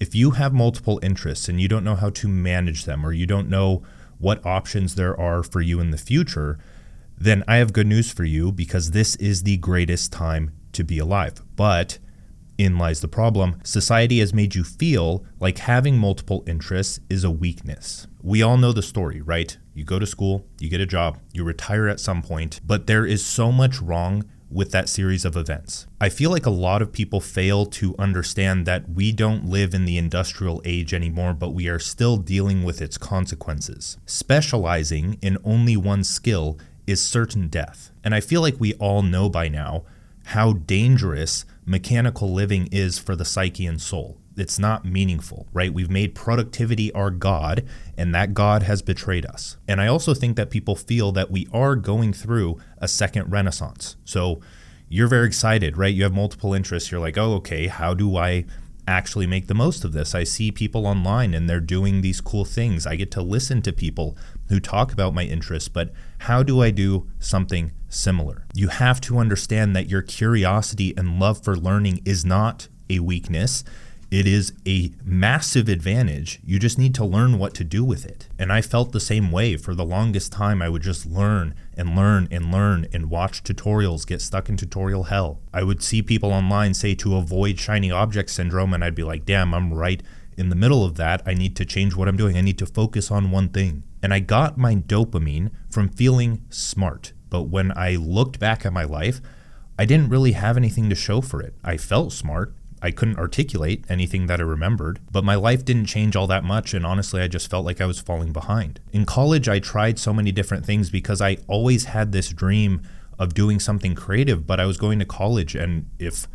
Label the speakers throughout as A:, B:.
A: If you have multiple interests and you don't know how to manage them, or you don't know what options there are for you in the future, then I have good news for you, because this is the greatest time to be alive. But in lies the problem. Society has made you feel like having multiple interests is a weakness. We all know the story, right? You go to school, you get a job, you retire at some point, but there is so much wrong with that series of events. I feel like a lot of people fail to understand that we don't live in the industrial age anymore, but we are still dealing with its consequences. Specializing in only one skill is certain death. And I feel like we all know by now how dangerous mechanical living is for the psyche and soul. It's not meaningful, right? We've made productivity our God, and that God has betrayed us. And I also think that people feel that we are going through a second renaissance. So you're very excited, right? You have multiple interests. You're like, oh, okay, how do I actually make the most of this? I see people online and they're doing these cool things. I get to listen to people who talk about my interests, but how do I do something similar? You have to understand that your curiosity and love for learning is not a weakness. It is a massive advantage. You just need to learn what to do with it. And I felt the same way. For the longest time, I would just learn and learn and learn and watch tutorials, get stuck in tutorial hell. I would see people online say to avoid shiny object syndrome, and I'd be like, damn, I'm right in the middle of that. I need to change what I'm doing. I need to focus on one thing. And I got my dopamine from feeling smart. But when I looked back at my life, I didn't really have anything to show for it. I felt smart. I couldn't articulate anything that I remembered, but my life didn't change all that much, and honestly, I just felt like I was falling behind. In college, I tried so many different things because I always had this dream of doing something creative, but I was going to college, and if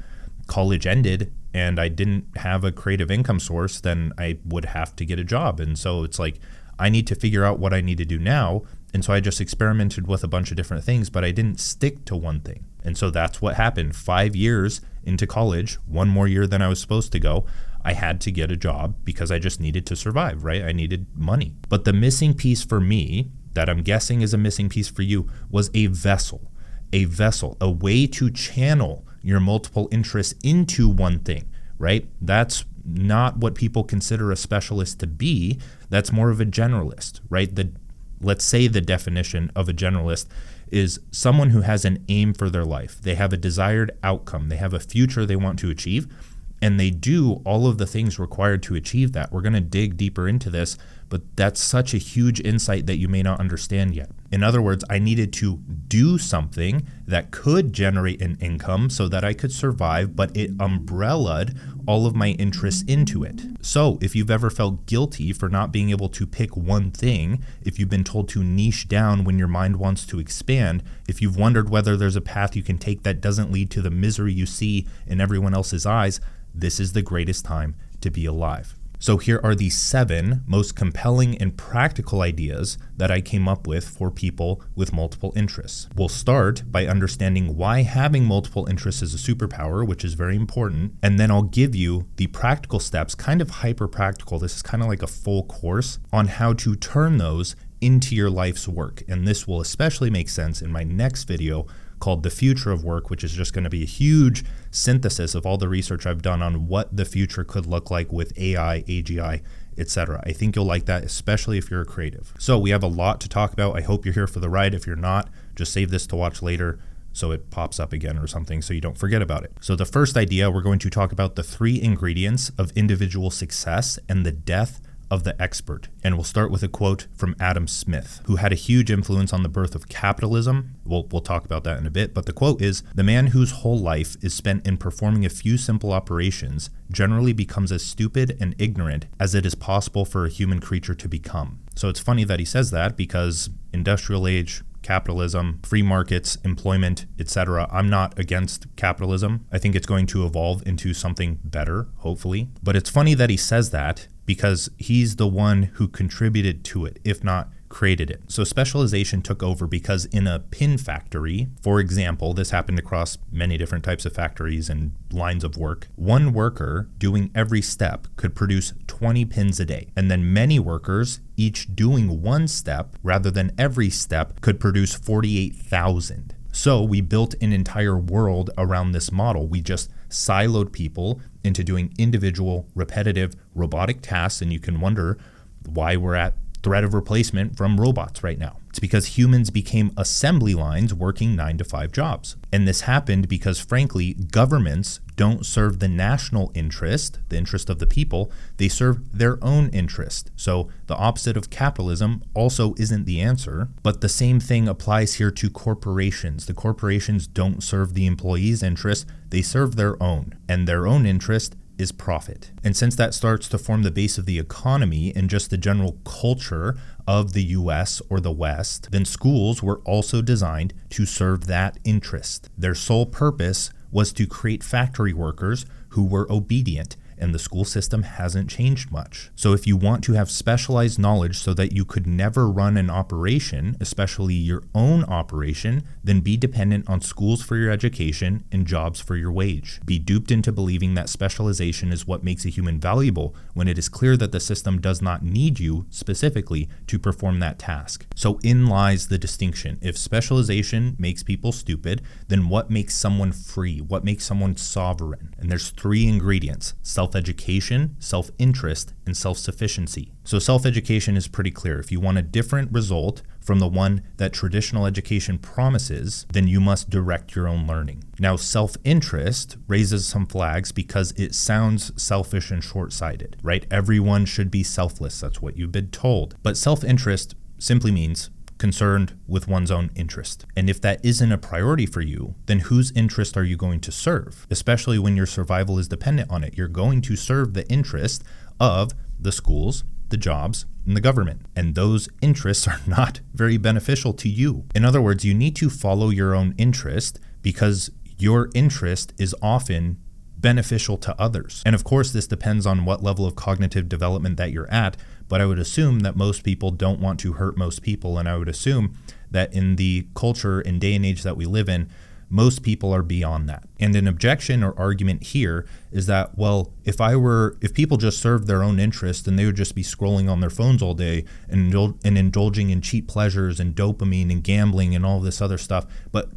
A: college ended and I didn't have a creative income source, then I would have to get a job. And so it's like, I need to figure out what I need to do now. And so I just experimented with a bunch of different things, but I didn't stick to one thing. And so that's what happened. 5 years into college, one more year than I was supposed to go, I had to get a job because I just needed to survive, right? I needed money. But the missing piece for me, that I'm guessing is a missing piece for you, was a vessel, a way to channel your multiple interests into one thing, right? That's not what people consider a specialist to be. That's more of a generalist, right? Let's say the definition of a generalist is someone who has an aim for their life. They have a desired outcome. They have a future they want to achieve, and they do all of the things required to achieve that. We're going to dig deeper into this, but that's such a huge insight that you may not understand yet. In other words, I needed to do something that could generate an income so that I could survive, but it umbrellaed all of my interests into it. So if you've ever felt guilty for not being able to pick one thing, if you've been told to niche down when your mind wants to expand, if you've wondered whether there's a path you can take that doesn't lead to the misery you see in everyone else's eyes, this is the greatest time to be alive. So here are the 7 most compelling and practical ideas that I came up with for people with multiple interests. We'll start by understanding why having multiple interests is a superpower, which is very important. And then I'll give you the practical steps, kind of hyper practical. This is kind of like a full course on how to turn those into your life's work. And this will especially make sense in my next video called The Future of Work, which is just going to be a huge synthesis of all the research I've done on what the future could look like with AI, AGI, etc. I think you'll like that, especially if you're a creative. So we have a lot to talk about. I hope you're here for the ride. If you're not, just save this to watch later so it pops up again or something so you don't forget about it. So the first idea, we're going to talk about the 3 ingredients of individual success and the death of the expert. And we'll start with a quote from Adam Smith, who had a huge influence on the birth of capitalism. We'll talk about that in a bit, but the quote is, "The man whose whole life is spent in performing a few simple operations generally becomes as stupid and ignorant as it is possible for a human creature to become." So it's funny that he says that, because industrial age, capitalism, free markets, employment, etc. I'm not against capitalism. I think it's going to evolve into something better, hopefully. But it's funny that he says that because he's the one who contributed to it, if not created it. So specialization took over because in a pin factory, for example, this happened across many different types of factories and lines of work, one worker doing every step could produce 20 pins a day. And then many workers, each doing one step rather than every step, could produce 48,000. So we built an entire world around this model. We just siloed people into doing individual, repetitive, robotic tasks. And you can wonder why we're at threat of replacement from robots right now. It's because humans became assembly lines working 9-to-5 jobs. And this happened because, frankly, governments don't serve the national interest, the interest of the people. They serve their own interest. So the opposite of capitalism also isn't the answer. But the same thing applies here to corporations. The corporations don't serve the employees' interest. They serve their own. And their own interest is profit. And since that starts to form the base of the economy and just the general culture of the US or the West, then schools were also designed to serve that interest. Their sole purpose was to create factory workers who were obedient, and the school system hasn't changed much. So if you want to have specialized knowledge so that you could never run an operation, especially your own operation, then be dependent on schools for your education and jobs for your wage. Be duped into believing that specialization is what makes a human valuable when it is clear that the system does not need you specifically to perform that task. So in lies the distinction. If specialization makes people stupid, then what makes someone free? What makes someone sovereign? And there's 3 ingredients: self-education, self-interest, and self-sufficiency. So self-education is pretty clear. If you want a different result from the one that traditional education promises, then you must direct your own learning. Now, self-interest raises some flags because it sounds selfish and short-sighted, right? Everyone should be selfless. That's what you've been told. But self-interest simply means concerned with one's own interest. And if that isn't a priority for you, then whose interest are you going to serve? Especially when your survival is dependent on it. You're going to serve the interest of the schools, the jobs, and the government. And those interests are not very beneficial to you. In other words, you need to follow your own interest because your interest is often beneficial to others. And of course, this depends on what level of cognitive development that you're at, but I would assume that most people don't want to hurt most people, and I would assume that in the culture and day and age that we live in, most people are beyond that. And an objection or argument here is that, well, if people just served their own interest, then they would just be scrolling on their phones all day and indulging in cheap pleasures and dopamine and gambling and all this other stuff. But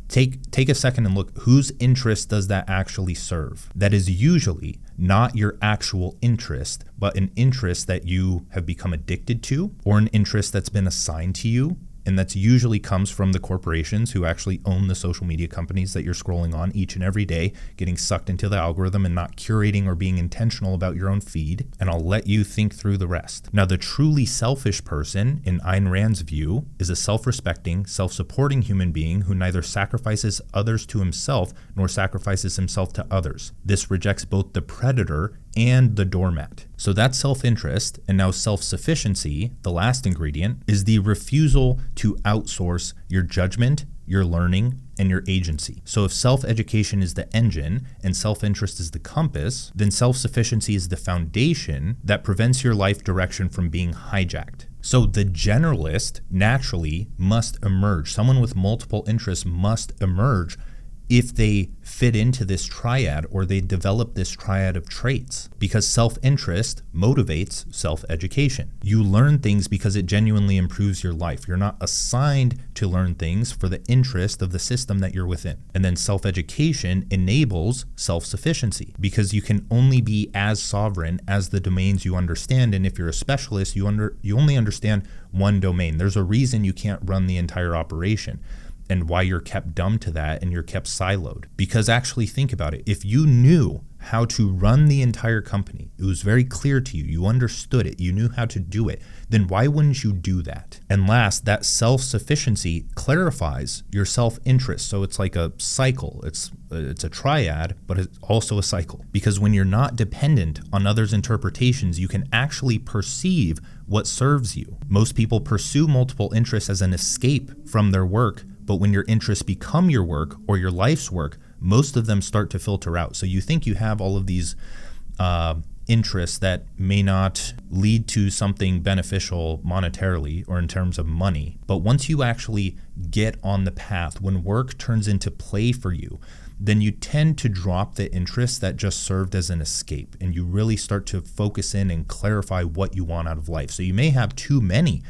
A: take a second and look, whose interest does that actually serve? That is usually not your actual interest, but an interest that you have become addicted to, or an interest that's been assigned to you. And that's usually comes from the corporations who actually own the social media companies that you're scrolling on each and every day, getting sucked into the algorithm and not curating or being intentional about your own feed. And I'll let you think through the rest. Now, the truly selfish person, in Ayn Rand's view, is a self-respecting, self-supporting human being who neither sacrifices others to himself nor sacrifices himself to others. This rejects both the predator and the doormat. So that's self-interest. And now self-sufficiency, the last ingredient, is the refusal to outsource your judgment, your learning, and your agency. So if self-education is the engine and self-interest is the compass, then self-sufficiency is the foundation that prevents your life direction from being hijacked. So the generalist naturally must emerge. Someone with multiple interests must emerge if they fit into this triad, or they develop this triad of traits, because self-interest motivates self-education. You learn things because it genuinely improves your life. You're not assigned to learn things for the interest of the system that you're within. And then self-education enables self-sufficiency, because you can only be as sovereign as the domains you understand. And if you're a specialist, you only understand one domain. There's a reason you can't run the entire operation, and why you're kept dumb to that and you're kept siloed. Because actually think about it. If you knew how to run the entire company, it was very clear to you, you understood it, you knew how to do it, then why wouldn't you do that? And last, that self-sufficiency clarifies your self-interest. So it's like a cycle. It's a triad, but it's also a cycle. Because when you're not dependent on others' interpretations, you can actually perceive what serves you. Most people pursue multiple interests as an escape from their work, but when your interests become your work or your life's work, most of them start to filter out. So you think you have all of these interests that may not lead to something beneficial monetarily or in terms of money. But once you actually get on the path, when work turns into play for you, then you tend to drop the interests that just served as an escape, and you really start to focus in and clarify what you want out of life. So you may have too many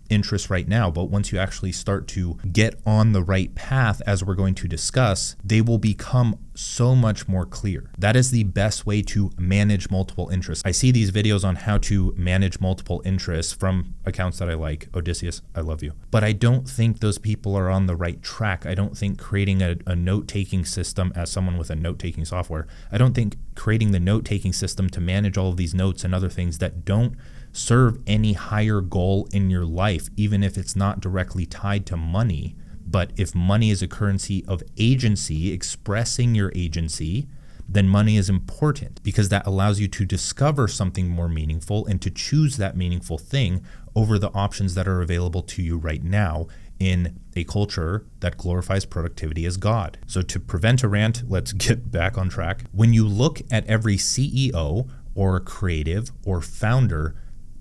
A: interests right now, but once you actually start to get on the right path, as we're going to discuss, they will become so much more clear. That is the best way to manage multiple interests. I see these videos on how to manage multiple interests from accounts that I like. Odysseus, I love you. But I don't think those people are on the right track. I don't think creating a note-taking system, as someone with a note-taking software, I don't think creating the note-taking system to manage all of these notes and other things that don't serve any higher goal in your life, even if it's not directly tied to money. But if money is a currency of agency, expressing your agency, then money is important because that allows you to discover something more meaningful and to choose that meaningful thing over the options that are available to you right now in a culture that glorifies productivity as God. So to prevent a rant, let's get back on track. When you look at every CEO or creative or founder,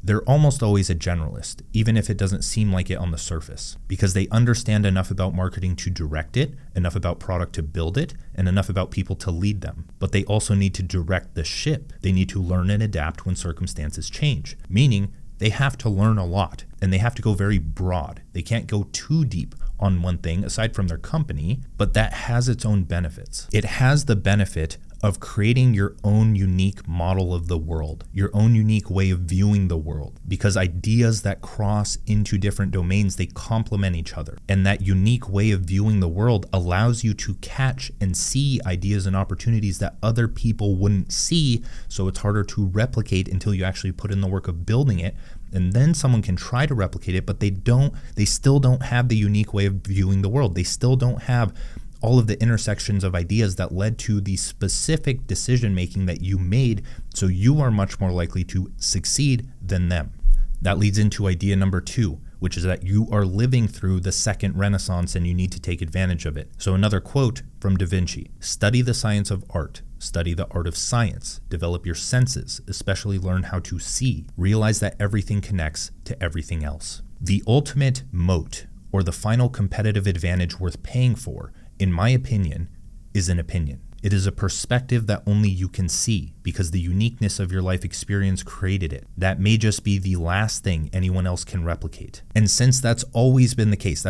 A: they're almost always a generalist, even if it doesn't seem like it on the surface, because they understand enough about marketing to direct it, enough about product to build it, and enough about people to lead them. But they also need to direct the ship. They need to learn and adapt when circumstances change, meaning they have to learn a lot and they have to go very broad. They can't go too deep on one thing aside from their company, but that has its own benefits. It has the benefit of creating your own unique model of the world, your own unique way of viewing the world, because ideas that cross into different domains, they complement each other. And that unique way of viewing the world allows you to catch and see ideas and opportunities that other people wouldn't see, so it's harder to replicate until you actually put in the work of building it. And then someone can try to replicate it, but they still don't have the unique way of viewing the world. They still don't have all of the intersections of ideas that led to the specific decision making that you made, so you are much more likely to succeed than them. That leads into idea number 2, which is that you are living through the second Renaissance and you need to take advantage of it. So another quote from Da Vinci: "Study the science of art, study the art of science, develop your senses, especially learn how to see, realize that everything connects to everything else." The ultimate moat, or the final competitive advantage worth paying for, in my opinion, is an opinion. It is a perspective that only you can see because the uniqueness of your life experience created it. That may just be the last thing anyone else can replicate. And since that's always been the case,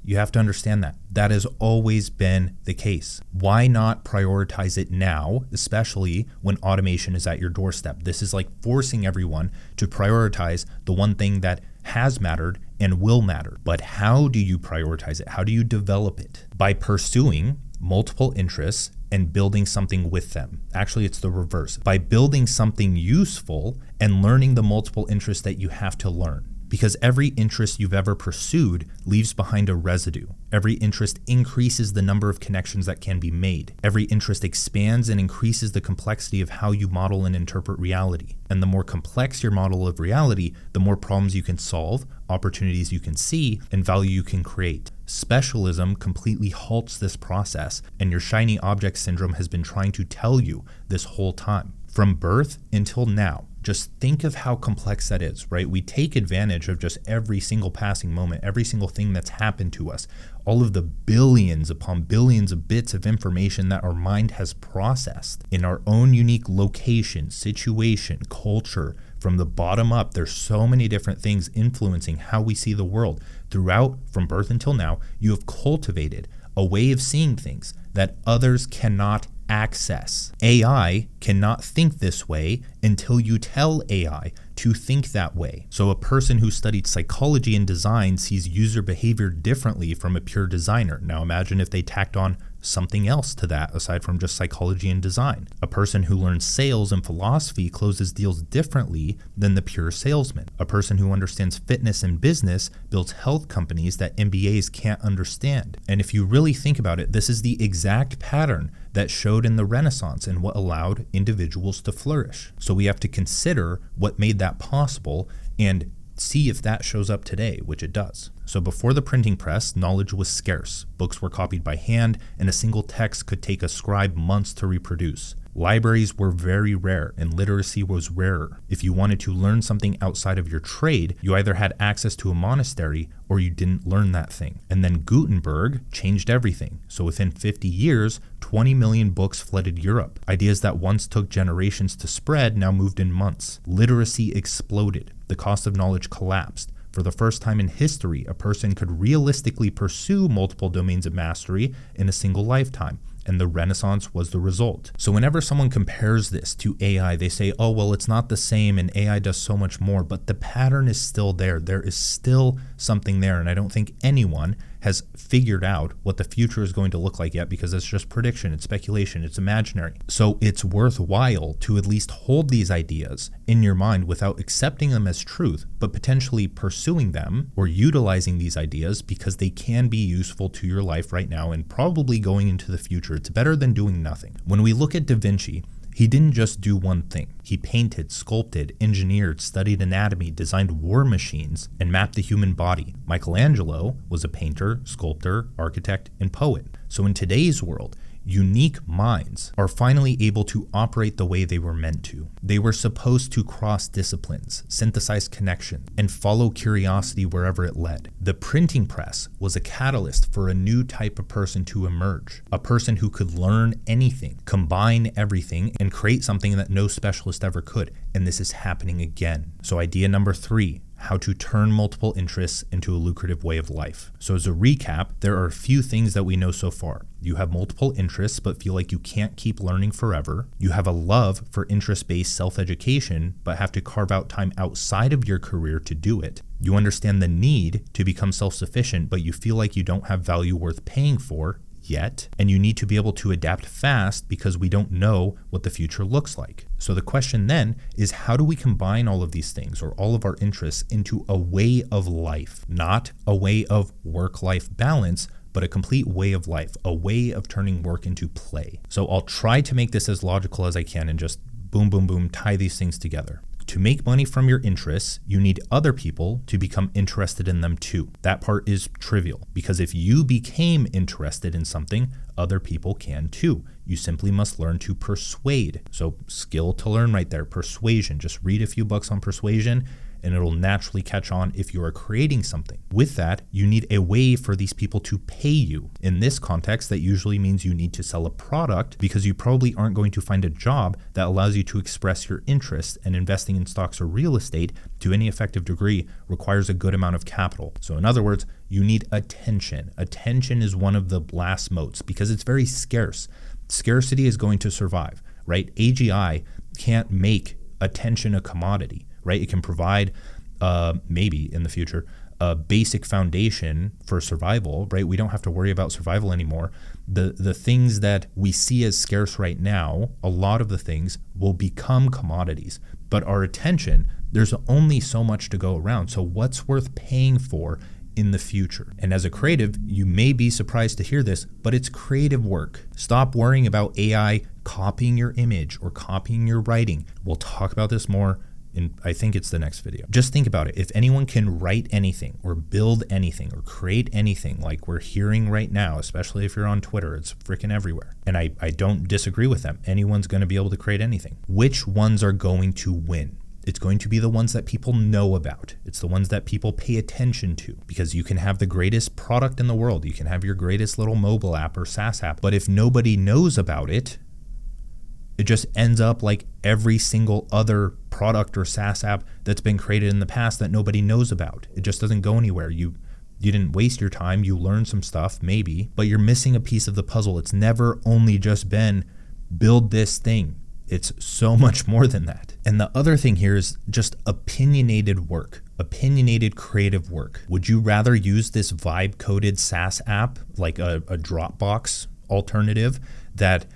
A: you have to understand that. That has always been the case. Why not prioritize it now, especially when automation is at your doorstep? This is like forcing everyone to prioritize the one thing that has mattered and will matter. But how do you prioritize it? How do you develop it? By pursuing multiple interests and building something with them. Actually, it's the reverse. By building something useful and learning the multiple interests that you have to learn. Because every interest you've ever pursued leaves behind a residue. Every interest increases the number of connections that can be made. Every interest expands and increases the complexity of how you model and interpret reality. And the more complex your model of reality, the more problems you can solve, opportunities you can see, and value you can create. Specialism completely halts this process, and your shiny object syndrome has been trying to tell you this whole time. From birth until now, just think of how complex that is, right? We take advantage of just every single passing moment, every single thing that's happened to us, all of the billions upon billions of bits of information that our mind has processed in our own unique location, situation, culture. From the bottom up, there's so many different things influencing how we see the world. Throughout, from birth until now, you have cultivated a way of seeing things that others cannot access. AI cannot think this way until you tell AI to think that way. So a person who studied psychology and design sees user behavior differently from a pure designer. Now imagine if they tacked on something else to that aside from just psychology and design. A person who learns sales and philosophy closes deals differently than the pure salesman. A person who understands fitness and business builds health companies that MBAs can't understand. And if you really think about it, this is the exact pattern that showed in the Renaissance and what allowed individuals to flourish. So we have to consider what made that possible and see if that shows up today, which it does. So before the printing press, knowledge was scarce. Books were copied by hand, and a single text could take a scribe months to reproduce. Libraries were very rare, and literacy was rarer. If you wanted to learn something outside of your trade, you either had access to a monastery or you didn't learn that thing. And then Gutenberg changed everything. So within 50 years, 20 million books flooded Europe. Ideas that once took generations to spread now moved in months. Literacy exploded. The cost of knowledge collapsed. For the first time in history, a person could realistically pursue multiple domains of mastery in a single lifetime. and the Renaissance was the result. So whenever someone compares this to AI, they say, oh, well, it's not the same and AI does so much more, but the pattern is still there. There is still something there, and I don't think anyone has figured out what the future is going to look like yet, because it's just prediction, it's speculation, it's imaginary. So it's worthwhile to at least hold these ideas in your mind without accepting them as truth, but potentially pursuing them or utilizing these ideas because they can be useful to your life right now and probably going into the future. It's better than doing nothing. When we look at Da Vinci, he didn't just do one thing. He painted, sculpted, engineered, studied anatomy, designed war machines, and mapped the human body. Michelangelo was a painter, sculptor, architect, and poet. So in today's world, unique minds are finally able to operate the way they were meant to. They were supposed to cross disciplines, synthesize connections, and follow curiosity wherever it led. The printing press was a catalyst for a new type of person to emerge, a person who could learn anything, combine everything, and create something that no specialist ever could. And this is happening again. So idea number 3, how to turn multiple interests into a lucrative way of life. So as a recap, there are a few things that we know so far. You have multiple interests but feel like you can't keep learning forever. You have a love for interest-based self-education but have to carve out time outside of your career to do it. You understand the need to become self-sufficient but you feel like you don't have value worth paying for yet, and you need to be able to adapt fast because we don't know what the future looks like. So the question then is, how do we combine all of these things or all of our interests into a way of life? Not a way of work-life balance, but a complete way of life, a way of turning work into play. So I'll try to make this as logical as I can and just boom, boom, boom, tie these things together. To make money from your interests, you need other people to become interested in them too. That part is trivial because if you became interested in something, other people can too. You simply must learn to persuade. So skill to learn right there, persuasion. Just read a few books on persuasion and it'll naturally catch on if you are creating something. With that, you need a way for these people to pay you. In this context, that usually means you need to sell a product because you probably aren't going to find a job that allows you to express your interest, and investing in stocks or real estate to any effective degree requires a good amount of capital. So in other words, you need attention. Attention is one of the blast motes because it's very scarce. Scarcity is going to survive, right? AGI can't make attention a commodity. Right? It can provide, maybe in the future, a basic foundation for survival, right? We don't have to worry about survival anymore. The things that we see as scarce right now, a lot of the things will become commodities. But our attention, there's only so much to go around. So what's worth paying for in the future? And as a creative, you may be surprised to hear this, but it's creative work. Stop worrying about AI copying your image or copying your writing. We'll talk about this more. I think it's the next video. Just think about it. If anyone can write anything or build anything or create anything like we're hearing right now, especially if you're on Twitter, it's freaking everywhere. And I don't disagree with them. Anyone's going to be able to create anything. Which ones are going to win? It's going to be the ones that people know about. It's the ones that people pay attention to, because you can have the greatest product in the world. You can have your greatest little mobile app or SaaS app, but if nobody knows about it, it just ends up like every single other product or SaaS app that's been created in the past that nobody knows about. It just doesn't go anywhere. You didn't waste your time. You learned some stuff, maybe, but you're missing a piece of the puzzle. It's never only just been build this thing. It's so much more than that. And the other thing here is just opinionated work, opinionated creative work. Would you rather use this vibe-coded SaaS app like a Dropbox alternative that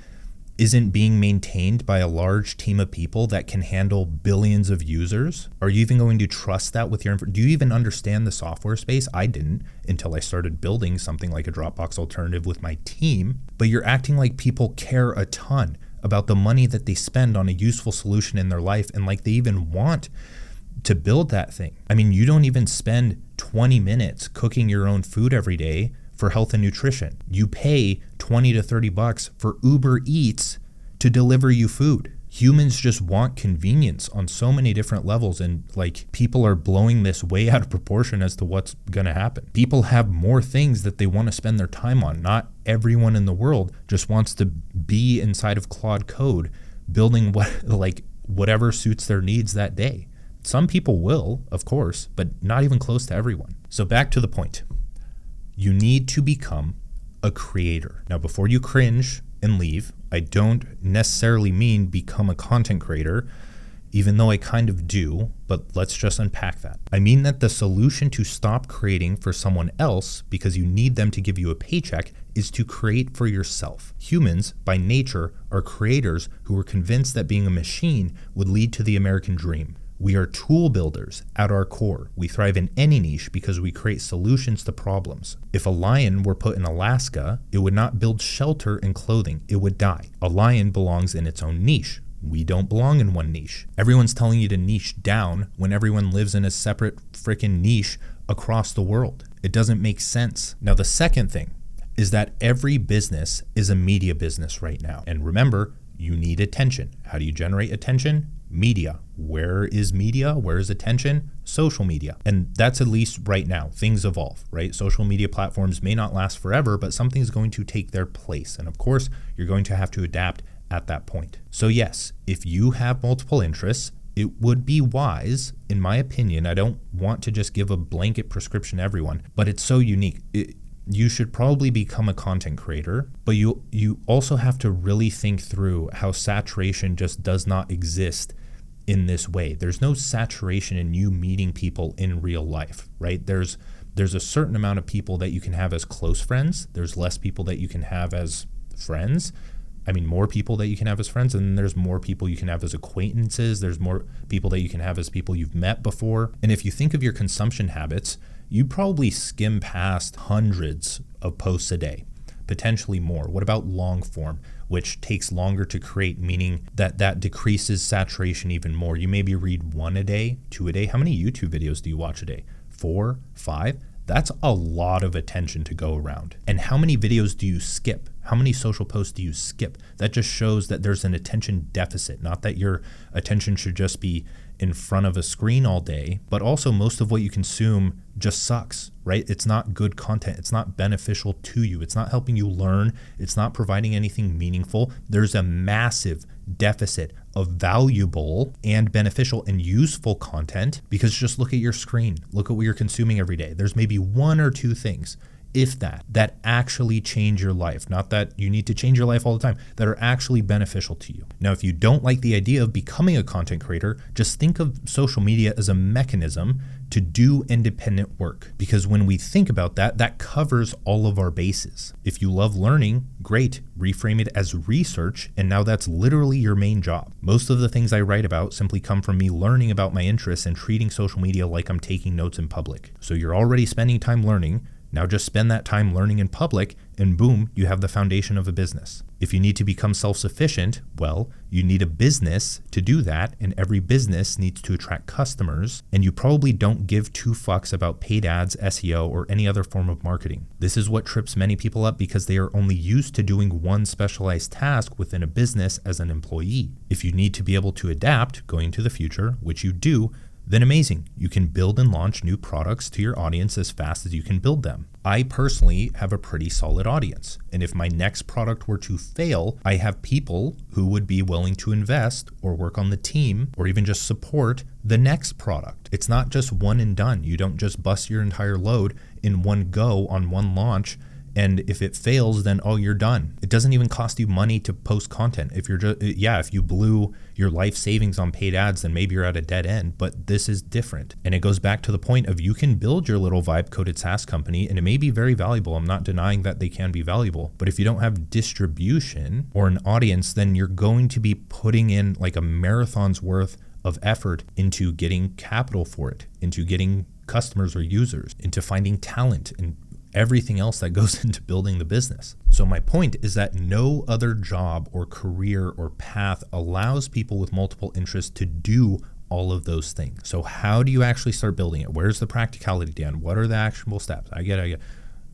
A: isn't being maintained by a large team of people that can handle billions of users? Are you even going to trust that with your do you even understand the software space? I didn't until I started building something like a Dropbox alternative with my team. But you're acting like people care a ton about the money that they spend on a useful solution in their life, and like they even want to build that thing. I mean, you don't even spend 20 minutes cooking your own food every day for health and nutrition. You pay 20 to 30 bucks for Uber Eats to deliver you food. Humans just want convenience on so many different levels, and like people are blowing this way out of proportion as to what's gonna happen. People have more things that they want to spend their time on. Not everyone in the world just wants to be inside of Claude Code building whatever suits their needs that day. Some people will, of course, but not even close to everyone. So back to the point. You need to become a creator. Now, before you cringe and leave. I don't necessarily mean become a content creator, even though I kind of do, but let's just unpack that. I mean that the solution to stop creating for someone else because you need them to give you a paycheck is to create for yourself. Humans, by nature, are creators who are convinced that being a machine would lead to the American dream. We are tool builders at our core. We thrive in any niche because we create solutions to problems. If a lion were put in Alaska, it would not build shelter and clothing. It would die. A lion belongs in its own niche. We don't belong in one niche. Everyone's telling you to niche down when everyone lives in a separate freaking niche across the world. It doesn't make sense. Now, the second thing is that every business is a media business right now. And remember, you need attention. How do you generate attention? Media. Where is media? Where is attention? Social media. And that's at least right now. Things evolve, right? Social media platforms may not last forever, but something's going to take their place. And of course, you're going to have to adapt at that point. So yes, if you have multiple interests, it would be wise, in my opinion, I don't want to just give a blanket prescription to everyone, but it's so unique. You should probably become a content creator, but you also have to really think through how saturation just does not exist in this way. There's no saturation in you meeting people in real life, right? There's a certain amount of people that you can have as close friends. There's less people that you can have as friends. I mean, more people that you can have as friends, and then there's more people you can have as acquaintances. There's more people that you can have as people you've met before. And if you think of your consumption habits, you probably skim past hundreds of posts a day, potentially more. What about long form, which takes longer to create, meaning that decreases saturation even more? You maybe read 1 a day, 2 a day. How many YouTube videos do you watch a day? 4, 5? That's a lot of attention to go around. And how many videos do you skip? How many social posts do you skip? That just shows that there's an attention deficit. Not that your attention should just be in front of a screen all day, but also most of what you consume just sucks, right? It's not good content. It's not beneficial to you. It's not helping you learn. It's not providing anything meaningful. There's a massive deficit of valuable and beneficial and useful content because just look at your screen. Look at what you're consuming every day. There's maybe 1 or 2 things, if that actually change your life. Not that you need to change your life all the time, that are actually beneficial to you. Now, if you don't like the idea of becoming a content creator, just think of social media as a mechanism to do independent work. Because when we think about that, that covers all of our bases. If you love learning, great, reframe it as research, and now that's literally your main job. Most of the things I write about simply come from me learning about my interests and treating social media like I'm taking notes in public. So you're already spending time learning. Now just spend that time learning in public and boom, you have the foundation of a business. If you need to become self-sufficient, well, you need a business to do that, and every business needs to attract customers, and you probably don't give 2 fucks about paid ads, SEO, or any other form of marketing. This is what trips many people up because they are only used to doing one specialized task within a business as an employee. If you need to be able to adapt going to the future, which you do, then amazing. You can build and launch new products to your audience as fast as you can build them. I personally have a pretty solid audience. And if my next product were to fail, I have people who would be willing to invest or work on the team or even just support the next product. It's not just one and done. You don't just bust your entire load in one go on one launch. And if it fails, then, oh, you're done. It doesn't even cost you money to post content. If you're just, if you blew your life savings on paid ads, then maybe you're at a dead end, but this is different. And it goes back to the point of you can build your little vibe coded SaaS company and it may be very valuable. I'm not denying that they can be valuable, but if you don't have distribution or an audience, then you're going to be putting in like a marathon's worth of effort into getting capital for it, into getting customers or users, into finding talent and everything else that goes into building the business. So my point is that no other job or career or path allows people with multiple interests to do all of those things. So how do you actually start building it? Where's the practicality, Dan? What are the actionable steps? I get.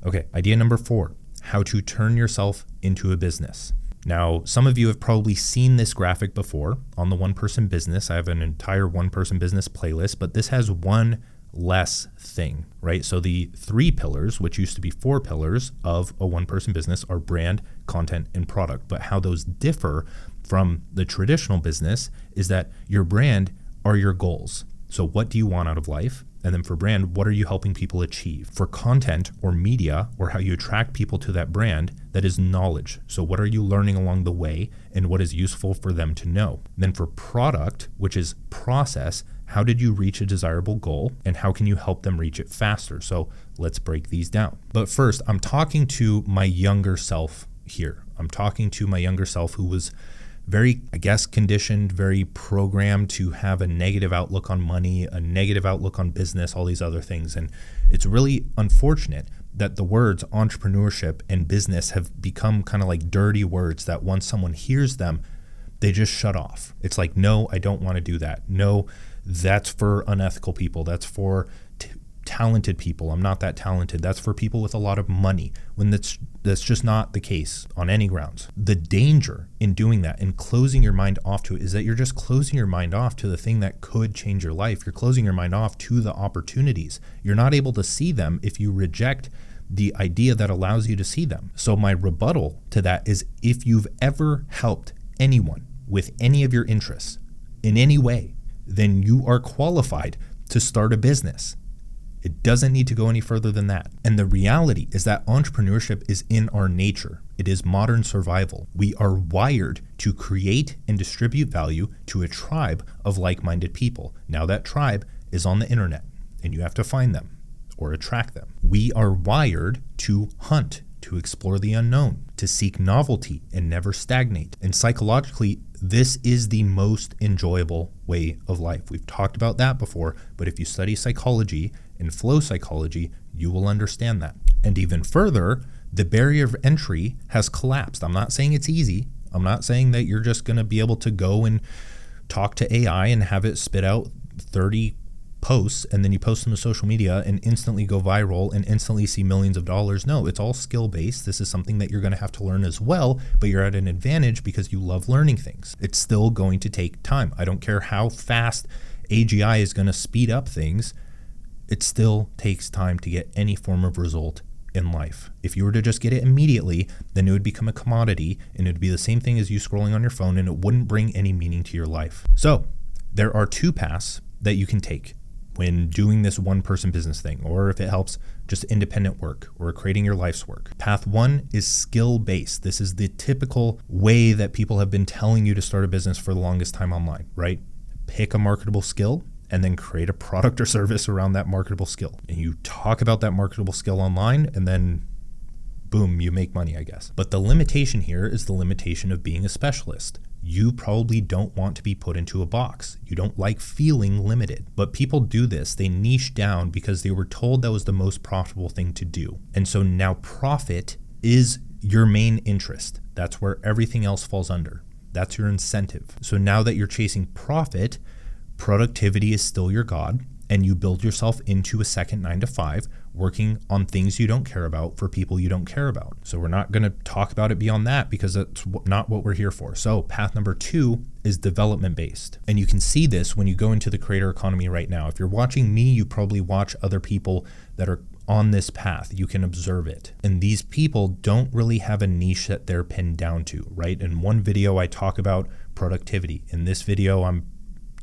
A: Okay, idea number 4, how to turn yourself into a business. Now, some of you have probably seen this graphic before on the one-person business. I have an entire one-person business playlist, but this has one less thing, right? So the 3 pillars, which used to be 4 pillars of a one-person business, are brand, content, and product. But how those differ from the traditional business is that your brand are your goals. So what do you want out of life? And then for brand, what are you helping people achieve? For content or media, or how you attract people to that brand, that is knowledge. So what are you learning along the way and what is useful for them to know? Then for product, which is process, how did you reach a desirable goal and how can you help them reach it faster? So let's break these down. But first, I'm talking to my younger self here. I'm talking to my younger self who was very, I guess, conditioned, very programmed to have a negative outlook on money, a negative outlook on business, all these other things. And it's really unfortunate that the words entrepreneurship and business have become kind of like dirty words that once someone hears them, they just shut off. It's like, no, I don't want to do that. No, that's for unethical people. That's for talented people. I'm not that talented. That's for people with a lot of money, when that's just not the case on any grounds. The danger in doing that and closing your mind off to it is that you're just closing your mind off to the thing that could change your life. You're closing your mind off to the opportunities. You're not able to see them if you reject the idea that allows you to see them. So my rebuttal to that is, if you've ever helped anyone with any of your interests in any way, then you are qualified to start a business. It doesn't need to go any further than that. And the reality is that entrepreneurship is in our nature. It is modern survival. We are wired to create and distribute value to a tribe of like-minded people. Now that tribe is on the internet and you have to find them or attract them. We are wired to hunt, to explore the unknown, to seek novelty and never stagnate. And psychologically, this is the most enjoyable way of life. We've talked about that before, but if you study psychology and flow psychology, you will understand that. And even further, the barrier of entry has collapsed. I'm not saying it's easy. I'm not saying that you're just going to be able to go and talk to AI and have it spit out 30 posts and then you post them to social media and instantly go viral and instantly see millions of dollars. No, it's all skill-based. This is something that you're going to have to learn as well, but you're at an advantage because you love learning things. It's still going to take time. I don't care how fast AGI is going to speed up things. It still takes time to get any form of result in life. If you were to just get it immediately, then it would become a commodity and it would be the same thing as you scrolling on your phone and it wouldn't bring any meaning to your life. So there are two paths that you can take when doing this one-person business thing, or if it helps, just independent work or creating your life's work. Path one is skill-based. This is the typical way that people have been telling you to start a business for the longest time online, right? Pick a marketable skill and then create a product or service around that marketable skill. And you talk about that marketable skill online and then boom, you make money, I guess. But the limitation here is the limitation of being a specialist. You probably don't want to be put into a box. You don't like feeling limited. But people do this. They niche down because they were told that was the most profitable thing to do. And so now profit is your main interest. That's where everything else falls under. That's your incentive. So now that you're chasing profit, productivity is still your god, and you build yourself into a second 9 to 5 working on things you don't care about for people you don't care about. So we're not going to talk about it beyond that because that's not what we're here for. So path number 2 is development based. And you can see this when you go into the creator economy right now. If you're watching me, you probably watch other people that are on this path. You can observe it. And these people don't really have a niche that they're pinned down to, right? In one video, I talk about productivity. In this video, I'm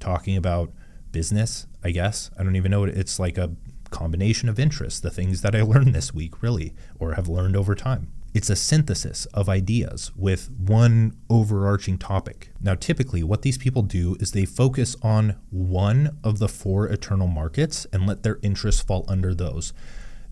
A: talking about business, I guess. I don't even know what it's like, a combination of interests, the things that I learned this week, really, or have learned over time. It's a synthesis of ideas with one overarching topic. Now, typically what these people do is they focus on one of the 4 eternal markets and let their interests fall under those.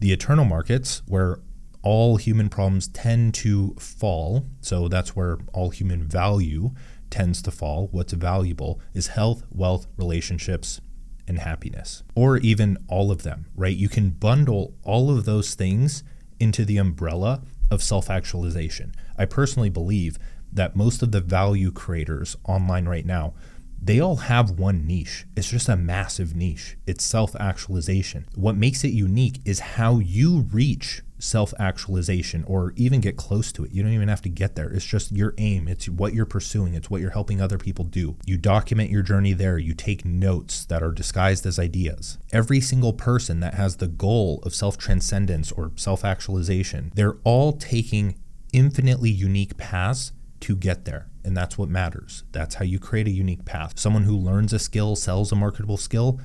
A: The eternal markets, where all human problems tend to fall, so that's where all human value tends to fall. What's valuable is health, wealth, relationships, and happiness, or even all of them, right? You can bundle all of those things into the umbrella of self-actualization. I personally believe that most of the value creators online right now, they all have one niche. It's just a massive niche. It's self-actualization. What makes it unique is how you reach self-actualization or even get close to it. You don't even have to get there. It's just your aim. It's what you're pursuing. It's what you're helping other people do. You document your journey there. You take notes that are disguised as ideas. Every single person that has the goal of self-transcendence or self-actualization, they're all taking infinitely unique paths to get there. And that's what matters. That's how you create a unique path. Someone who learns a skill, sells a marketable skill,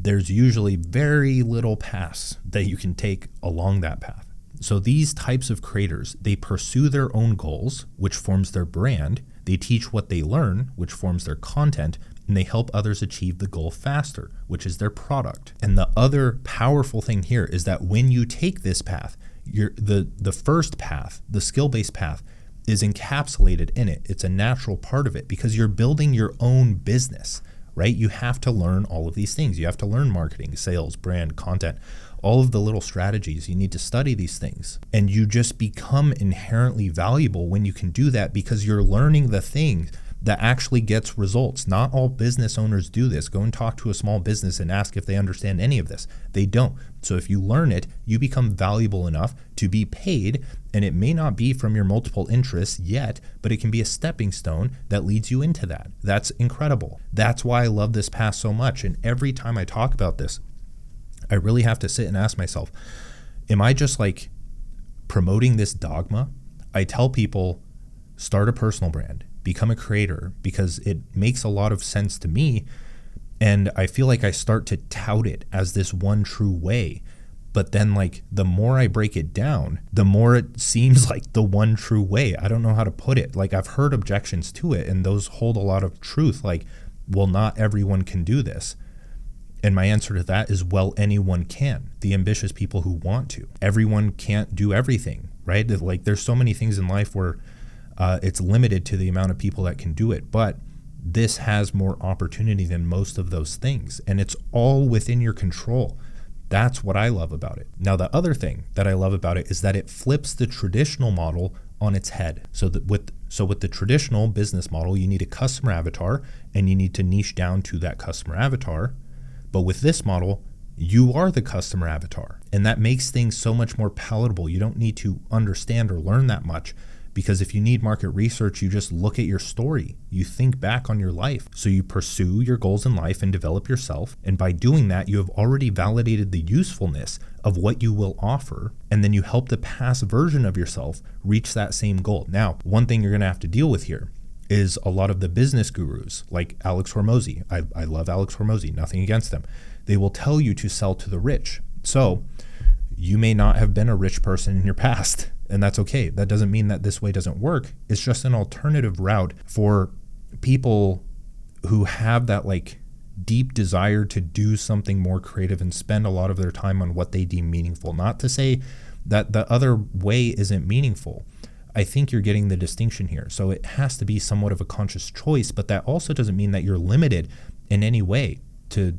A: there's usually very little paths that you can take along that path. So these types of creators, they pursue their own goals, which forms their brand. They teach what they learn, which forms their content, and they help others achieve the goal faster, which is their product. And the other powerful thing here is that when you take this path, the first path, the skill-based path, is encapsulated in it. It's a natural part of it because you're building your own business, right? You have to learn all of these things. You have to learn marketing, sales, brand, content, all of the little strategies. You need to study these things. And you just become inherently valuable when you can do that because you're learning the thing that actually gets results. Not all business owners do this. Go and talk to a small business and ask if they understand any of this. They don't. So if you learn it, you become valuable enough to be paid, and it may not be from your multiple interests yet, but it can be a stepping stone that leads you into that. That's incredible. That's why I love this path so much. And every time I talk about this, I really have to sit and ask myself, am I just like promoting this dogma? I tell people, start a personal brand, become a creator, because it makes a lot of sense to me. And I feel like I start to tout it as this one true way. But then like the more I break it down, the more it seems like the one true way. I don't know how to put it. Like I've heard objections to it, and those hold a lot of truth. Like, well, not everyone can do this. And my answer to that is, well, anyone can. The ambitious people who want to. Everyone can't do everything, right? Like there's so many things in life where it's limited to the amount of people that can do it. But this has more opportunity than most of those things. And it's all within your control. That's what I love about it. Now, the other thing that I love about it is that it flips the traditional model on its head. So with the traditional business model, you need a customer avatar and you need to niche down to that customer avatar. But with this model, you are the customer avatar. And that makes things so much more palatable. You don't need to understand or learn that much, because if you need market research, you just look at your story. You think back on your life. So you pursue your goals in life and develop yourself. And by doing that, you have already validated the usefulness of what you will offer. And then you help the past version of yourself reach that same goal. Now, one thing you're going to have to deal with here is a lot of the business gurus like Alex Hormozi. I love Alex Hormozi, nothing against them. They will tell you to sell to the rich. So you may not have been a rich person in your past, and that's okay. That doesn't mean that this way doesn't work. It's just an alternative route for people who have that like deep desire to do something more creative and spend a lot of their time on what they deem meaningful. Not to say that the other way isn't meaningful. I think you're getting the distinction here. So it has to be somewhat of a conscious choice, but that also doesn't mean that you're limited in any way. To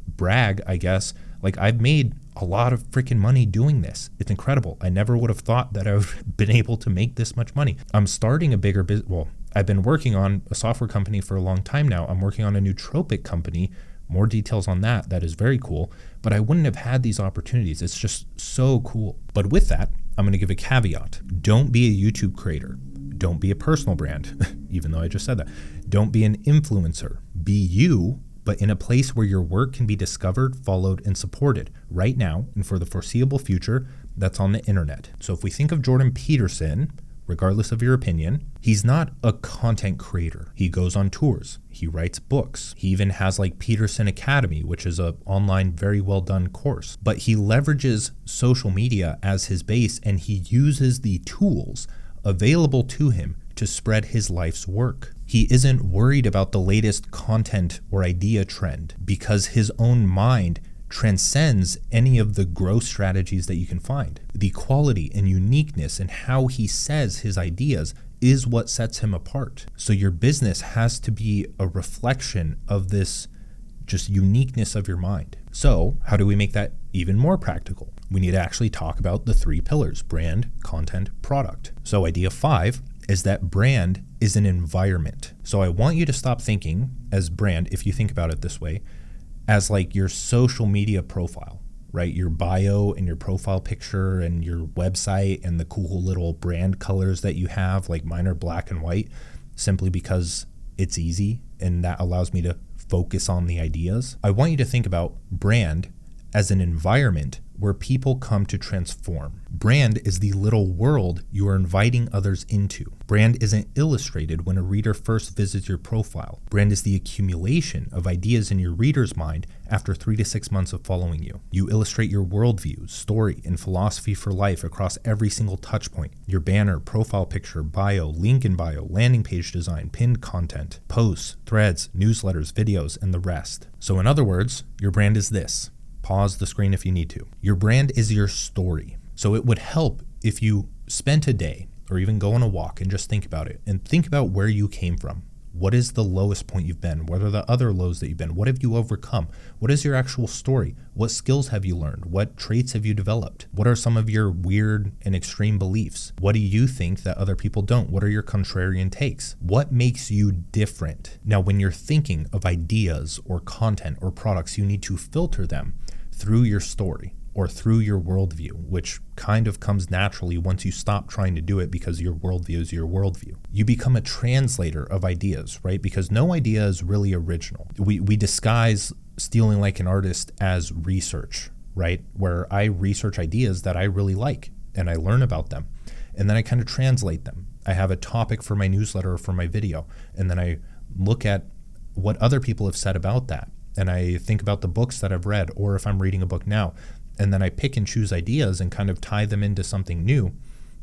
A: brag, I guess, like I've made a lot of freaking money doing this. It's incredible. I never would have thought that I would have been able to make this much money. I'm starting a bigger business. Well, I've been working on a software company for a long time now. I'm working on a nootropic company. More details on that. That is very cool. But I wouldn't have had these opportunities. It's just so cool. But with that, I'm going to give a caveat. Don't be a YouTube creator. Don't be a personal brand, even though I just said that. Don't be an influencer. Be you, but in a place where your work can be discovered, followed, and supported right now and for the foreseeable future. That's on the internet. So if we think of Jordan Peterson, regardless of your opinion, he's not a content creator. He goes on tours. He writes books. He even has like Peterson Academy, which is an online, very well done course. But he leverages social media as his base, and he uses the tools available to him to spread his life's work. He isn't worried about the latest content or idea trend because his own mind transcends any of the growth strategies that you can find. The quality and uniqueness in how he says his ideas is what sets him apart. So your business has to be a reflection of this just uniqueness of your mind. So how do we make that even more practical? We need to actually talk about the 3 pillars: brand, content, product. So idea 5 is that brand is an environment. So I want you to stop thinking as brand, if you think about it this way, as like your social media profile, right? Your bio and your profile picture and your website and the cool little brand colors that you have, like mine are black and white, simply because it's easy and that allows me to focus on the ideas. I want you to think about brand as an environment where people come to transform. Brand is the little world you are inviting others into. Brand isn't illustrated when a reader first visits your profile. Brand is the accumulation of ideas in your reader's mind after 3 to 6 months of following you. You illustrate your worldview, story, and philosophy for life across every single touch point. Your banner, profile picture, bio, link in bio, landing page design, pinned content, posts, threads, newsletters, videos, and the rest. So in other words, your brand is this. Pause the screen if you need to. Your brand is your story. So it would help if you spent a day or even go on a walk and just think about it and think about where you came from. What is the lowest point you've been? What are the other lows that you've been? What have you overcome? What is your actual story? What skills have you learned? What traits have you developed? What are some of your weird and extreme beliefs? What do you think that other people don't? What are your contrarian takes? What makes you different? Now, when you're thinking of ideas or content or products, you need to filter them through your story or through your worldview, which kind of comes naturally once you stop trying to do it because your worldview is your worldview. You become a translator of ideas, right? Because no idea is really original. We disguise stealing like an artist as research, right? Where I research ideas that I really like and I learn about them. And then I kind of translate them. I have a topic for my newsletter or for my video. And then I look at what other people have said about that. And I think about the books that I've read, or if I'm reading a book now, and then I pick and choose ideas and kind of tie them into something new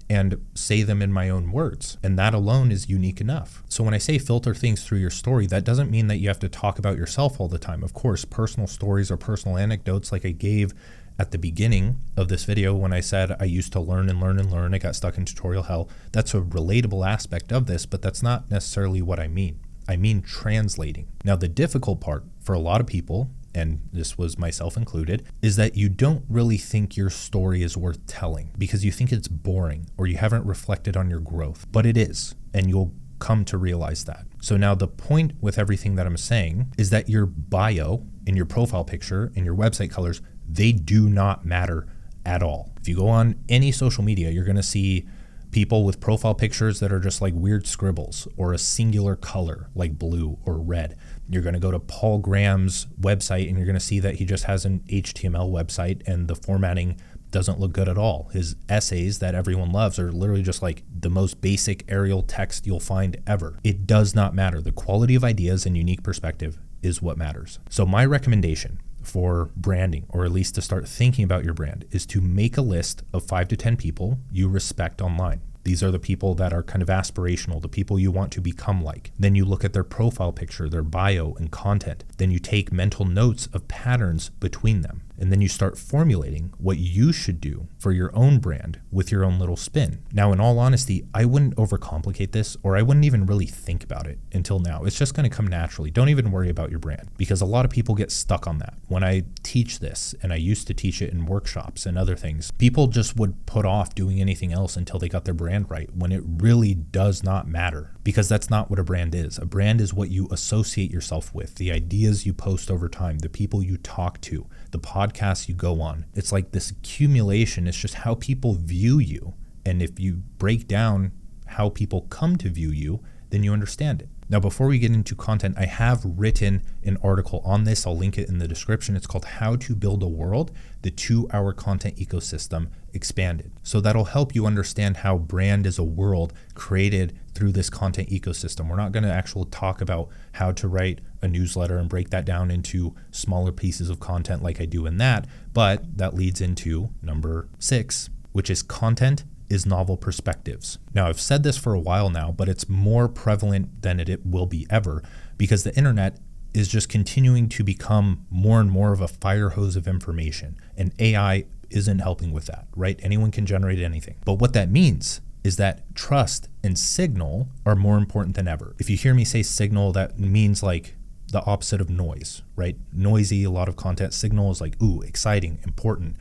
A: and say them in my own words. And that alone is unique enough. So when I say filter things through your story, that doesn't mean that you have to talk about yourself all the time. Of course, personal stories or personal anecdotes like I gave at the beginning of this video when I said I used to learn and learn and learn, I got stuck in tutorial hell. That's a relatable aspect of this, but that's not necessarily what I mean. I mean translating. Now, the difficult part for a lot of people, and this was myself included, is that you don't really think your story is worth telling because you think it's boring or you haven't reflected on your growth. But it is, and you'll come to realize that. So now the point with everything that I'm saying is that your bio and your profile picture and your website colors, they do not matter at all. If you go on any social media, you're going to see people with profile pictures that are just like weird scribbles or a singular color like blue or red. You're going to go to Paul Graham's website and you're going to see that he just has an HTML website and the formatting doesn't look good at all. His essays that everyone loves are literally just like the most basic Arial text you'll find ever. It does not matter. The quality of ideas and unique perspective is what matters. So my recommendation for branding, or at least to start thinking about your brand, is to make a list of 5 to 10 people you respect online. These are the people that are kind of aspirational, the people you want to become like. Then you look at their profile picture, their bio and content. Then you take mental notes of patterns between them. And then you start formulating what you should do for your own brand with your own little spin. Now, in all honesty, I wouldn't overcomplicate this, or I wouldn't even really think about it until now. It's just going to come naturally. Don't even worry about your brand, because a lot of people get stuck on that. When I teach this, and I used to teach it in workshops and other things, people just would put off doing anything else until they got their brand right, when it really does not matter, because that's not what a brand is. A brand is what you associate yourself with, the ideas you post over time, the people you talk to, the podcasts you go on. It's like this accumulation. It's just how people view you. And if you break down how people come to view you, then you understand it. Now, before we get into content, I have written an article on this. I'll link it in the description. It's called How to Build a World, the 2-Hour Content Ecosystem Expanded. So that'll help you understand how brand is a world created through this content ecosystem. We're not going to actually talk about how to write a newsletter and break that down into smaller pieces of content like I do in that, but that leads into number 6, which is content is novel perspectives. Now, I've said this for a while now, but it's more prevalent than it will be ever, because the internet is just continuing to become more and more of a fire hose of information, and AI isn't helping with that, right? Anyone can generate anything. But what that means is that trust and signal are more important than ever. If you hear me say signal, that means like the opposite of noise, right? Noisy, a lot of content. Signal is like, ooh, exciting, important.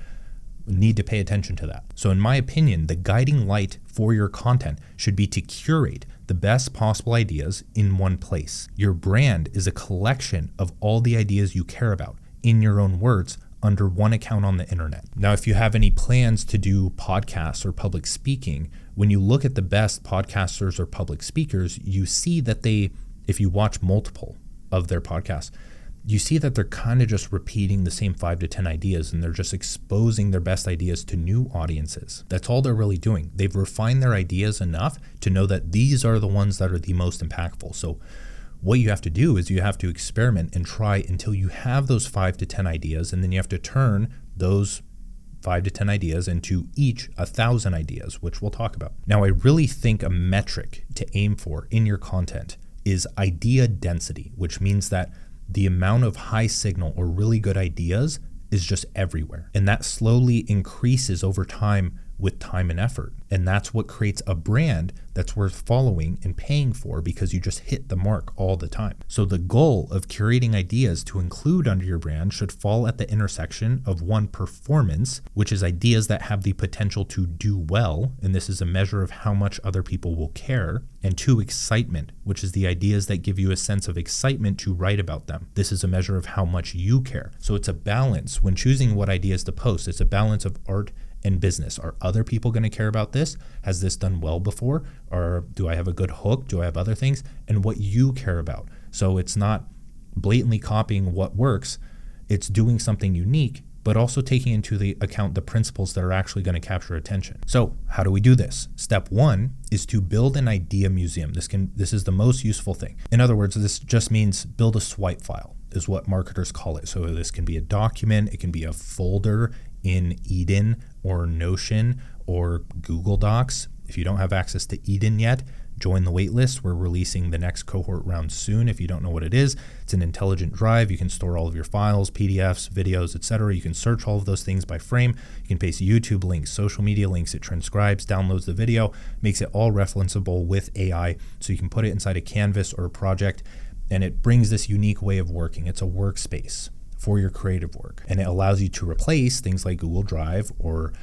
A: Need to pay attention to that. So in my opinion, the guiding light for your content should be to curate the best possible ideas in one place. Your brand is a collection of all the ideas you care about, in your own words, under one account on the internet. Now, if you have any plans to do podcasts or public speaking, when you look at the best podcasters or public speakers, you see that they, if you watch multiple of their podcasts, you see that they're kind of just repeating the same 5 to 10 ideas, and they're just exposing their best ideas to new audiences. That's all they're really doing. They've refined their ideas enough to know that these are the ones that are the most impactful. So what you have to do is you have to experiment and try until you have those 5 to 10 ideas, and then you have to turn those 5 to 10 ideas into each 1,000 ideas, which we'll talk about. Now, I really think a metric to aim for in your content is idea density, which means that the amount of high signal or really good ideas is just everywhere. And that slowly increases over time with time and effort. And that's what creates a brand that's worth following and paying for, because you just hit the mark all the time. So the goal of curating ideas to include under your brand should fall at the intersection of 1, performance, which is ideas that have the potential to do well, and this is a measure of how much other people will care, and 2, excitement, which is the ideas that give you a sense of excitement to write about them. This is a measure of how much you care. So it's a balance when choosing what ideas to post. It's a balance of art and business. Are other people going to care about this? Has this done well before? Or do I have a good hook? Do I have other things? And what you care about. So it's not blatantly copying what works. It's doing something unique, but also taking into the account the principles that are actually going to capture attention. So how do we do this? Step 1 is to build an idea museum. This is the most useful thing. In other words, this just means build a swipe file, is what marketers call it. So this can be a document, it can be a folder in Eden or Notion or Google Docs. If you don't have access to Eden yet, join the waitlist. We're releasing the next cohort round soon. If you don't know what it is, it's an intelligent drive. You can store all of your files, PDFs, videos, etc. You can search all of those things by frame. You can paste YouTube links, social media links. It transcribes, downloads the video, makes it all referenceable with AI. So you can put it inside a canvas or a project, and it brings this unique way of working. It's a workspace for your creative work, and it allows you to replace things like Google Drive or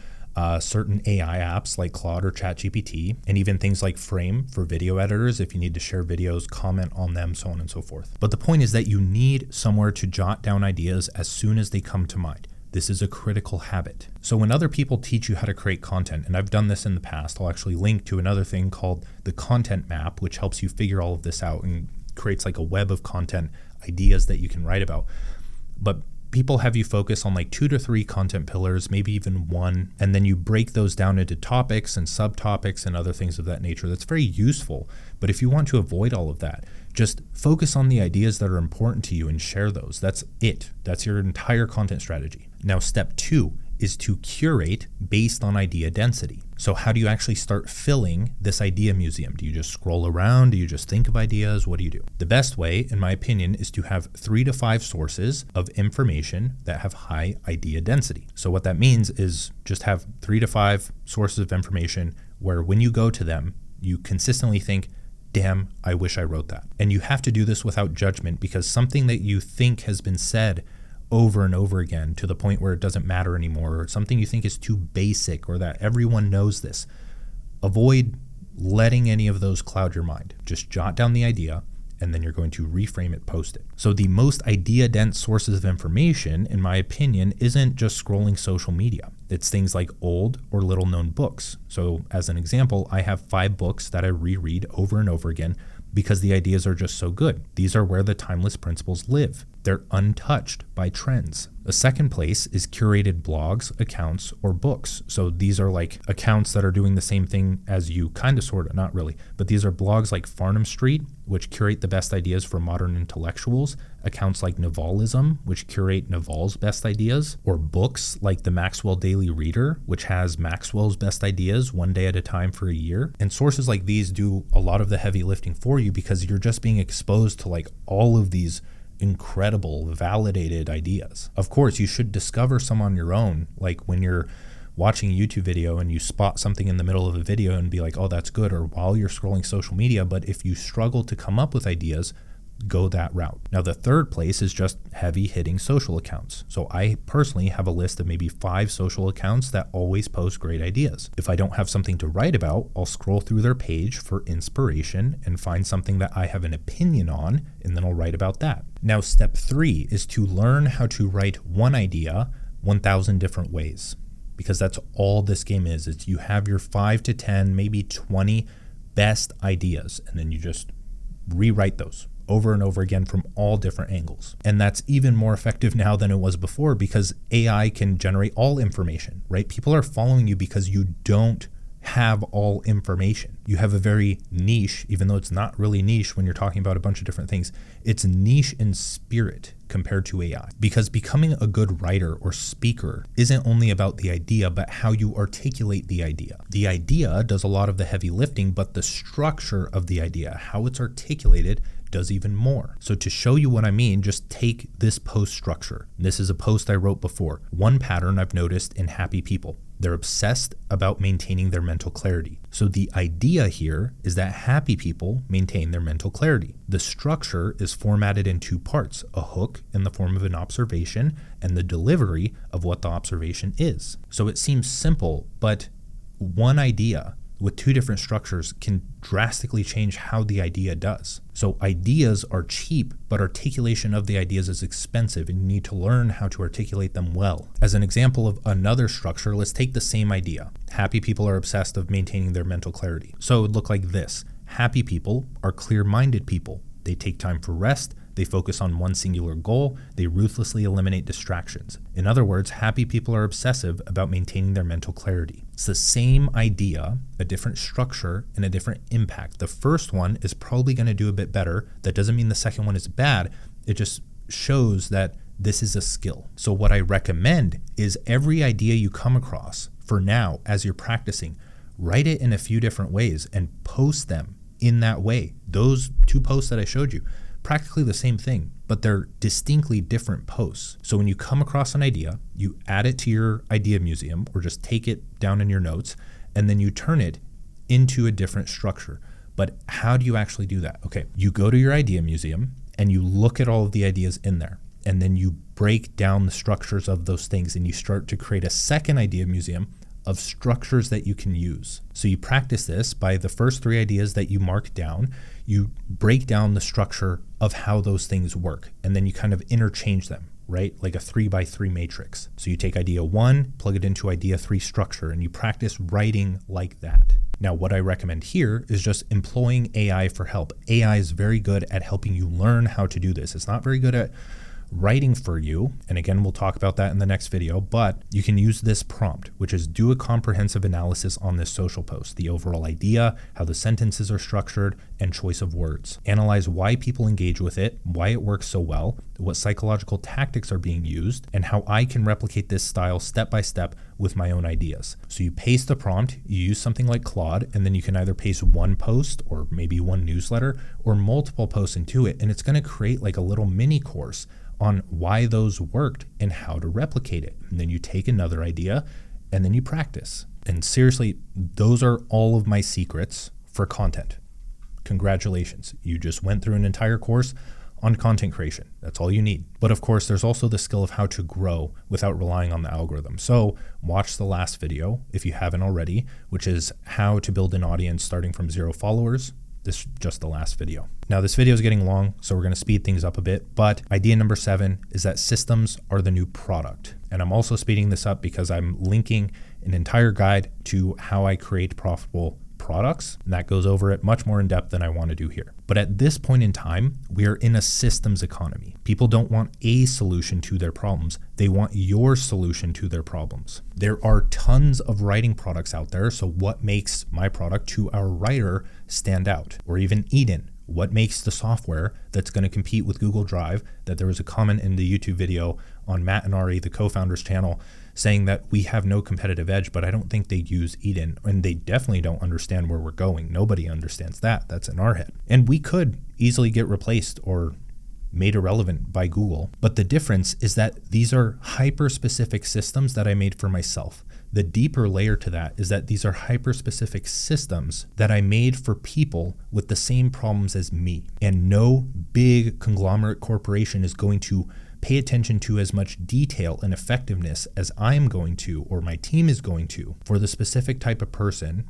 A: certain AI apps like Claude or ChatGPT, and even things like Frame for video editors if you need to share videos, comment on them, so on and so forth. But the point is that you need somewhere to jot down ideas as soon as they come to mind. This is a critical habit. So when other people teach you how to create content, and I've done this in the past, I'll actually link to another thing called the content map, which helps you figure all of this out and creates like a web of content ideas that you can write about. But people have you focus on like 2 to 3 content pillars, maybe even 1, and then you break those down into topics and subtopics and other things of that nature. That's very useful. But if you want to avoid all of that, just focus on the ideas that are important to you and share those. That's it. That's your entire content strategy. Now, step 2 is to curate based on idea density. So how do you actually start filling this idea museum? Do you just scroll around? Do you just think of ideas? What do you do? The best way, in my opinion, is to have 3 to 5 sources of information that have high idea density. So what that means is just have 3 to 5 sources of information where when you go to them, you consistently think, damn, I wish I wrote that. And you have to do this without judgment, because something that you think has been said over and over again to the point where it doesn't matter anymore, or something you think is too basic, or that everyone knows this, avoid letting any of those cloud your mind. Just jot down the idea, and then you're going to reframe it, post it. So the most idea dense sources of information, in my opinion, isn't just scrolling social media. It's things like old or little known books. So as an example, I have 5 books that I reread over and over again because the ideas are just so good. These are where the timeless principles live. They're untouched by trends. The second place is curated blogs, accounts, or books. So these are like accounts that are doing the same thing as you, kind of, sort of, not really. But these are blogs like Farnham Street, which curate the best ideas for modern intellectuals, accounts like Navalism, which curate Naval's best ideas, or books like the Maxwell Daily Reader, which has Maxwell's best ideas one day at a time for a year. And sources like these do a lot of the heavy lifting for you, because you're just being exposed to like all of these incredible validated ideas. Of course, you should discover some on your own, like when you're watching a YouTube video and you spot something in the middle of a video and be like, oh, that's good, or while you're scrolling social media. But if you struggle to come up with ideas, go that route. Now, the third place is just heavy hitting social accounts. So I personally have a list of maybe 5 social accounts that always post great ideas. If I don't have something to write about, I'll scroll through their page for inspiration and find something that I have an opinion on, and then I'll write about that. Now, step 3 is to learn how to write one idea 1,000 different ways, because that's all this game is. It's you have your 5 to 10, maybe 20 best ideas, and then you just rewrite those over and over again from all different angles. And that's even more effective now than it was before because AI can generate all information, right? People are following you because you don't have all information. You have a very niche, even though it's not really niche when you're talking about a bunch of different things, it's niche in spirit compared to AI. Because becoming a good writer or speaker isn't only about the idea, but how you articulate the idea. The idea does a lot of the heavy lifting, but the structure of the idea, how it's articulated, does even more. So to show you what I mean, just take this post structure. This is a post I wrote before. One pattern I've noticed in happy people. They're obsessed about maintaining their mental clarity. So the idea here is that happy people maintain their mental clarity. The structure is formatted in two parts, a hook in the form of an observation and the delivery of what the observation is. So it seems simple, but one idea with two different structures can drastically change how the idea does. So ideas are cheap, but articulation of the ideas is expensive, and you need to learn how to articulate them well. As an example of another structure, let's take the same idea. Happy people are obsessed with maintaining their mental clarity. So it would look like this. Happy people are clear-minded people. They take time for rest. They focus on one singular goal. They ruthlessly eliminate distractions. In other words, happy people are obsessive about maintaining their mental clarity. It's the same idea, a different structure, and a different impact. The first one is probably going to do a bit better. That doesn't mean the second one is bad. It just shows that this is a skill. So what I recommend is every idea you come across, for now, as you're practicing, write it in a few different ways and post them in that way. Those two posts that I showed you, practically the same thing, but they're distinctly different posts. So when you come across an idea, you add it to your idea museum or just take it down in your notes, and then you turn it into a different structure. But how do you actually do that? Okay, you go to your idea museum and you look at all of the ideas in there, and then you break down the structures of those things and you start to create a second idea museum of structures that you can use. So you practice this by the first three ideas that you mark down, you break down the structure of how those things work, and then you kind of interchange them, right? Like a 3x3 matrix. So you take idea 1, plug it into idea 3 structure, and you practice writing like that. Now, what I recommend here is just employing AI for help. AI is very good at helping you learn how to do this. It's not very good at writing for you, and again, we'll talk about that in the next video, but you can use this prompt, which is do a comprehensive analysis on this social post, the overall idea, how the sentences are structured, and choice of words. Analyze why people engage with it, why it works so well, what psychological tactics are being used, and how I can replicate this style step by step with my own ideas. So you paste the prompt, you use something like Claude, and then you can either paste one post or maybe one newsletter or multiple posts into it, and it's going to create like a little mini course on why those worked and how to replicate it. And then you take another idea and then you practice. And seriously, those are all of my secrets for content. Congratulations. You just went through an entire course on content creation. That's all you need. But of course, there's also the skill of how to grow without relying on the algorithm. So watch the last video if you haven't already, which is how to build an audience starting from 0 followers. This is just the last video. Now this video is getting long, so we're going to speed things up a bit, but idea number 7 is that systems are the new product. And I'm also speeding this up because I'm linking an entire guide to how I create profitable products, and that goes over it much more in depth than I want to do here. But at this point in time, we are in a systems economy. People don't want a solution to their problems. They want your solution to their problems. There are tons of writing products out there. So what makes my product to our writer stand out? Or even Eden, what makes the software that's going to compete with Google Drive? That there was a comment in the YouTube video on Matt and Ari, the co-founders channel, saying that we have no competitive edge, but I don't think they'd use Eden, and they definitely don't understand where we're going. Nobody understands that. That's in our head. And we could easily get replaced or made irrelevant by Google. But the difference is that these are hyper-specific systems that I made for myself. The deeper layer to that is that these are hyper-specific systems that I made for people with the same problems as me. And no big conglomerate corporation is going to pay attention to as much detail and effectiveness as I'm going to, or my team is going to, for the specific type of person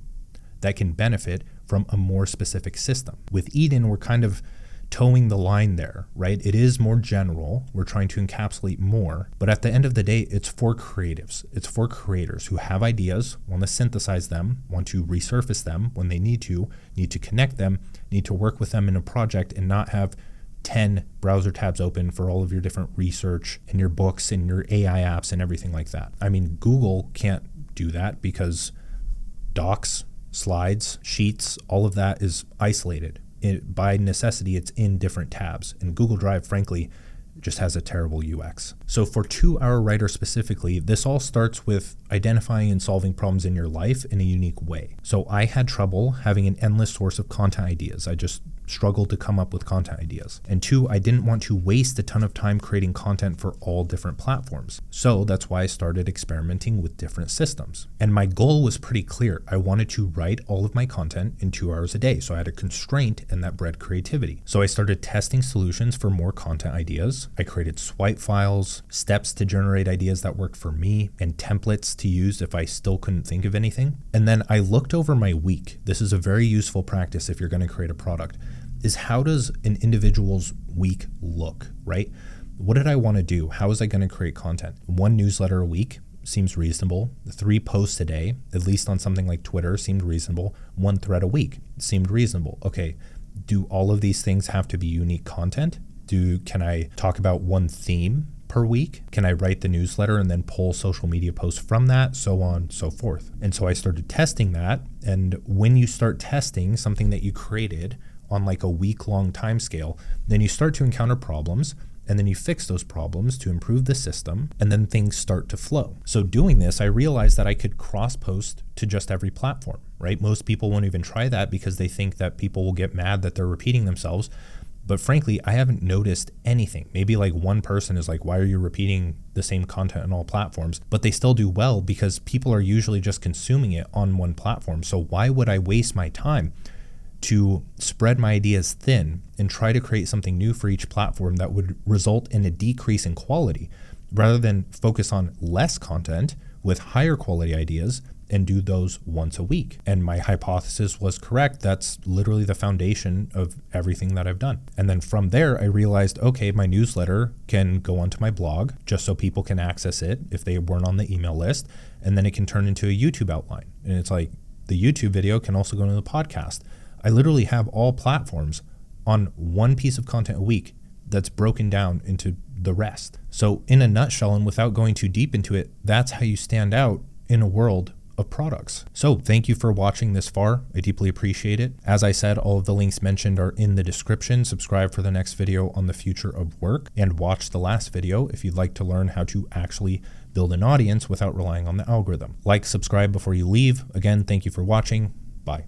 A: that can benefit from a more specific system. With Eden, we're kind of towing the line there, right? It is more general. We're trying to encapsulate more, but at the end of the day, it's for creatives. It's for creators who have ideas, want to synthesize them, want to resurface them when they need to connect them, need to work with them in a project and not have 10 browser tabs open for all of your different research and your books and your AI apps and everything like that. I mean, Google can't do that because docs, slides, sheets, all of that is isolated. By necessity, it's in different tabs. And Google Drive, frankly, just has a terrible UX. So for 2-Hour Writer specifically, this all starts with identifying and solving problems in your life in a unique way. So I had trouble having an endless source of content ideas. I just struggled to come up with content ideas. And 2, I didn't want to waste a ton of time creating content for all different platforms. So that's why I started experimenting with different systems. And my goal was pretty clear. I wanted to write all of my content in 2 hours a day. So I had a constraint, and that bred creativity. So I started testing solutions for more content ideas. I created swipe files, steps to generate ideas that worked for me, and templates to use if I still couldn't think of anything. And then I looked over my week. This is a very useful practice if you're going to create a product. Is how does an individual's week look, right? What did I want to do? How was I going to create content? 1 newsletter a week seems reasonable. 3 posts a day, at least on something like Twitter, seemed reasonable. 1 thread a week seemed reasonable. Okay, do all of these things have to be unique content? Can I talk about 1 theme per week? Can I write the newsletter and then pull social media posts from that? So on, so forth. And so I started testing that. And when you start testing something that you created on like a week-long time scale, then you start to encounter problems, and then you fix those problems to improve the system, and then things start to flow. So doing this, I realized that I could cross-post to just every platform, right? Most people won't even try that because they think that people will get mad that they're repeating themselves. But frankly, I haven't noticed anything. Maybe like one person is like, why are you repeating the same content on all platforms? But they still do well because people are usually just consuming it on one platform. So why would I waste my time to spread my ideas thin and try to create something new for each platform that would result in a decrease in quality, rather than focus on less content with higher quality ideas and do those once a week? And my hypothesis was correct. That's literally the foundation of everything that I've done. And then from there, I realized, okay, my newsletter can go onto my blog just so people can access it if they weren't on the email list. And then it can turn into a YouTube outline. And it's like the YouTube video can also go into the podcast. I literally have all platforms on 1 piece of content a week that's broken down into the rest. So in a nutshell, and without going too deep into it, that's how you stand out in a world of products. So thank you for watching this far. I deeply appreciate it. As I said, all of the links mentioned are in the description. Subscribe for the next video on the future of work, and watch the last video if you'd like to learn how to actually build an audience without relying on the algorithm. Like, subscribe before you leave. Again, thank you for watching. Bye.